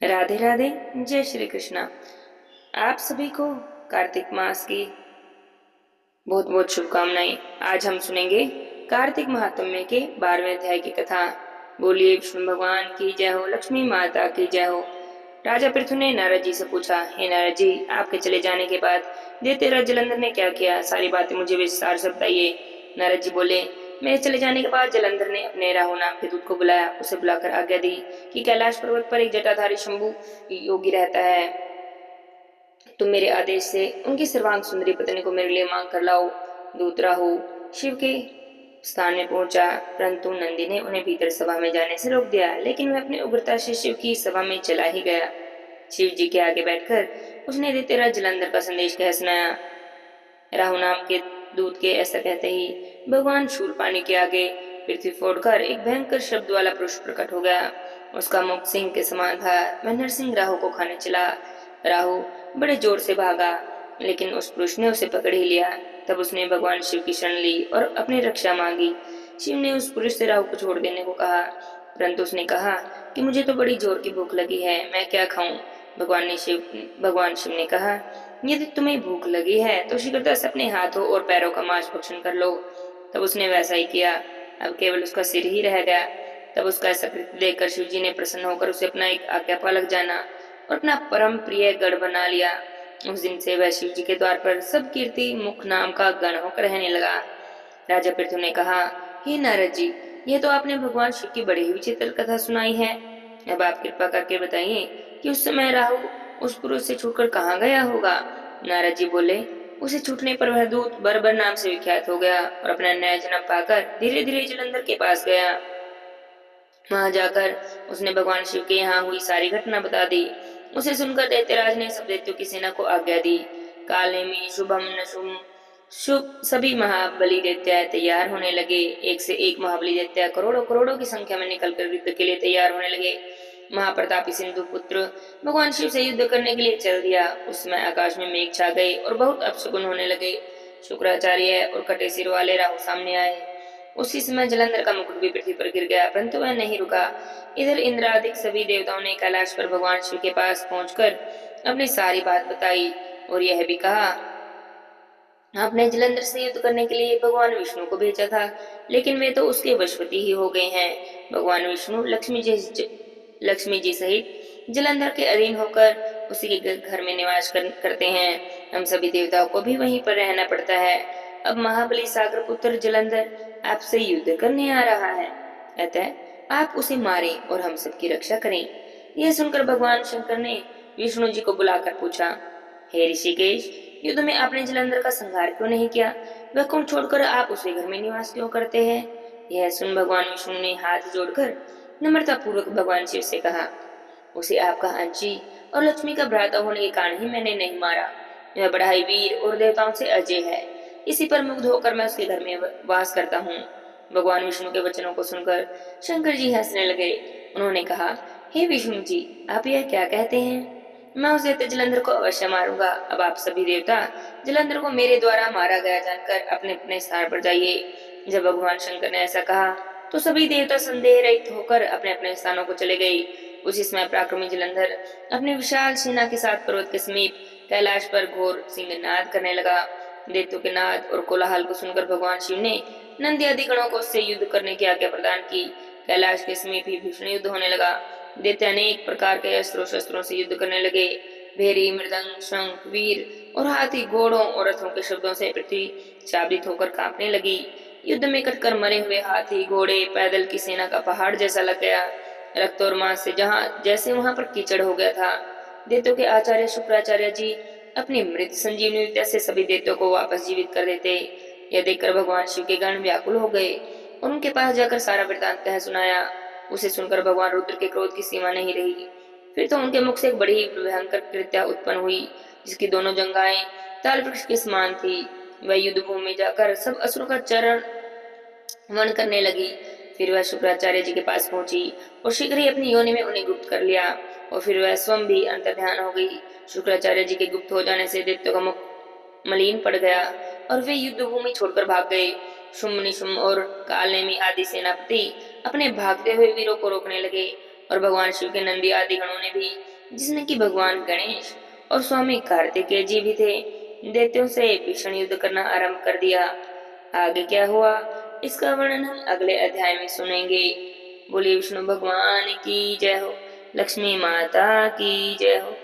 राधे राधे। जय श्री कृष्णा। आप सभी को कार्तिक मास की बहुत बहुत शुभकामनाएं। आज हम सुनेंगे कार्तिक महात्म्य के 12वें अध्याय की कथा। बोलिए विष्णु भगवान की जय हो, लक्ष्मी माता की जय हो। राजा पृथु ने नारद जी से पूछा, हे नारद जी, आपके चले जाने के बाद दैत्यराज जलंधर ने क्या किया? सारी बातें मुझे विस्तार से बताइए। नारद जी बोले, मेरे चले जाने के बाद जलंधर ने अपने राहु नाम के दूत को बुलाया। उसे बुलाकर आज्ञा दी कि कैलाश पर्वत पर एक जटाधारी शंभु योगी रहता है, तुम मेरे आदेश से उनकी सर्वांग सुंदरी पत्नी को मेरे लिए मांग कर लाओ। दूत राहु शिव के स्थान में पहुंचा, परंतु नंदी ने उन्हें भीतर सभा में जाने से रोक दिया, लेकिन वह अपनी उग्रता से शिव की सभा में चला ही गया। शिव जी के आगे बैठकर उसने दैत्यराज जलंधर का संदेश कह सुनाया। राहु नाम के दूत के ऐसा कहते ही भगवान शूरपाणी के आगे पृथ्वी फोड़कर एक भयंकर शब्द वाला पुरुष प्रकट हो गया। उसका मुख सिंह के समान था। वह नरसिंह राहु को खाने चला। राहु बड़े जोर से भागा, लेकिन उस पुरुष ने उसे पकड़ ही लिया। तब उसने भगवान शिव की शरण ली और अपनी रक्षा मांगी। शिव ने उस पुरुष से राहु को छोड़ देने को कहा, परंतु उसने कहा कि मुझे तो बड़ी जोर की भूख लगी है, मैं क्या खाऊं? भगवान शिव ने कहा, यदि तुम्हें भूख लगी है तो शीघ्रता से अपने हाथों और पैरों का मांस भक्षण कर लो। तब उसने वैसा ही किया। अब केवल उसका सिर ही रह गया। तब उसका ऐसा कृत्य देखकर शिव जी ने प्रसन्न होकर उसे अपना एक आज्ञापालक जाना और अपना परम प्रिय गढ़ बना लिया। उस दिन से वह शिव जी के द्वार पर सब कीर्ति मुख नाम का गण होकर रहने लगा। राजा पृथु ने कहा, हे नारद जी, यह तो आपने भगवान शिव की बड़ी ही विचित्र कथा सुनाई है। अब आप कृपा करके बताइए कि उस समय राहु उस पुरुष से छूटकर कहाँ गया होगा? नारद जी बोले, उसे छूटने पर वह दूत बर्बर नाम से विख्यात हो गया और अपना नया जन्म पाकर धीरे धीरे जलंधर के पास गया। वहां जाकर उसने भगवान शिव के यहाँ हुई सारी घटना बता दी। उसे सुनकर दैत्यराज ने सब दैत्यों की सेना को आज्ञा दी। काले में शुभम नशुम शुभ सभी महाबली दैत्य तैयार होने लगे। एक से एक महाबली दैत्य करोड़ों करोड़ों की संख्या में निकलकर युद्ध के लिए तैयार होने लगे। महाप्रतापी सिंधु पुत्र भगवान शिव से युद्ध करने के लिए चल दिया। उस समय आकाश में मेघ छा गए और बहुत अपशकुन होने लगे। शुक्राचार्य और कटे सिर वाले राहु सामने आए। उसी समय जलंधर का मुकुट भी पृथ्वी पर गिर गया, परंतु वह नहीं रुका। इधर इंद्र आदि सभी देवताओं ने कैलाश पर भगवान शिव के पास पहुंचकर अपनी सारी बात बताई और यह भी कहा, आपने जलंधर से युद्ध करने के लिए भगवान विष्णु को भेजा था, लेकिन वे तो उसके वशवर्ती ही हो गए हैं। भगवान विष्णु लक्ष्मी जी सहित जलंधर के अधीन होकर उसी के घर में निवास करते हैं। हम सभी देवताओं को भी वहीं पर रहना पड़ता है। अब महाबली सागर पुत्र जलंधर आपसे युद्ध करने आ रहा है, अतः आप उसे मारें और हम सबकी रक्षा करें। यह सुनकर भगवान शंकर ने विष्णु जी को बुलाकर पूछा, हे ऋषिकेश, युद्ध में आपने जलंधर का संहार क्यों नहीं किया? वह कौन छोड़कर आप उसे घर में निवास क्यों करते हैं? यह सुन भगवान विष्णु ने हाथ जोड़कर नम्रता पूर्वक भगवान शिव से कहा, उसे आपका अंशी और लक्ष्मी का भ्राता होने के कारण ही मैंने नहीं मारा। यह बड़ा ही वीर और देवताओं से अजय है, इसी पर मुग्ध होकर मैं उसके घर में वास करता हूँ। भगवान विष्णु के वचनों को सुनकर शंकर जी हंसने लगे। उन्होंने कहा, हे विष्णु जी, आप यह क्या कहते हैं? मैं उस दैत्य जलंधर को अवश्य मारूंगा। अब आप सभी देवता जलंधर को मेरे द्वारा मारा गया जानकर अपने अपने स्थान पर जाइए। जब भगवान शंकर ने ऐसा कहा तो सभी देवता संदेह रहित होकर अपने अपने स्थानों को चले गए। उसी समय पराक्रमी जलंधर अपने विशाल सेना के साथ पर्वत के समीप कैलाश पर घोर सिंहनाद करने लगा। दैत्यों के नाद और कोलाहल को सुनकर भगवान शिव ने नंदी आदि गणों को उससे युद्ध करने की आज्ञा प्रदान की। कैलाश के समीप ही भीषण युद्ध होने लगा। दैत्य अनेक प्रकार के अस्त्रों शस्त्रों से युद्ध करने लगे। भेरी, मृदंग, शंख, वीर और हाथी, घोड़ों और रथों के शब्दों से पृथ्वी शाबित होकर कांपने लगी। युद्ध में कटकर मरे हुए हाथी, घोड़े, पैदल की सेना का पहाड़ जैसा लग गया। रक्त और मांस से जहां जैसे वहां पर कीचड़ हो गया था। दैत्यों के आचार्य शुक्राचार्य जी अपनी मृत संजीवनी विद्या से सभी दैत्यों को वापस जीवित कर देते। यह देखकर भगवान शिव के गण व्याकुल हो गए और उनके पास जाकर सारा वृतांत कह सुनाया। उसे सुनकर भगवान रुद्र के क्रोध की सीमा नहीं रही। फिर तो उनके मुख से एक बड़ी भयंकर कृत्या उत्पन्न हुई, जिसकी दोनों जंघाएं ताल वृक्ष के समान थी। वह युद्ध भूमि में जाकर सब असुरों का चरण मन करने लगी। फिर वह शुक्राचार्य जी के पास पहुंची और शीघ्र ही अपनी योनि में उन्हें गुप्त कर लिया और फिर वह स्वयं भी अंतर्ध्यान हो गई। शुक्राचार्य जी के गुप्त हो जाने से दैत्यों का मुख मलिन पड़ गया और वे युद्ध भूमि छोड़कर भाग गए। शुम्भ निशुम्भ और कालनेमी आदि सेनापति अपने भागते हुए वीरों को रोकने लगे। और भगवान शिव के नंदी आदि गणों ने भी, जिसने कि भगवान गणेश और स्वामी कार्तिकेय जी भी थे, दैत्यों से भीषण युद्ध करना आरंभ कर दिया। आगे क्या हुआ इसका वर्णन हम अगले अध्याय में सुनेंगे। बोलिए विष्णु भगवान की जय हो, लक्ष्मी माता की जय हो।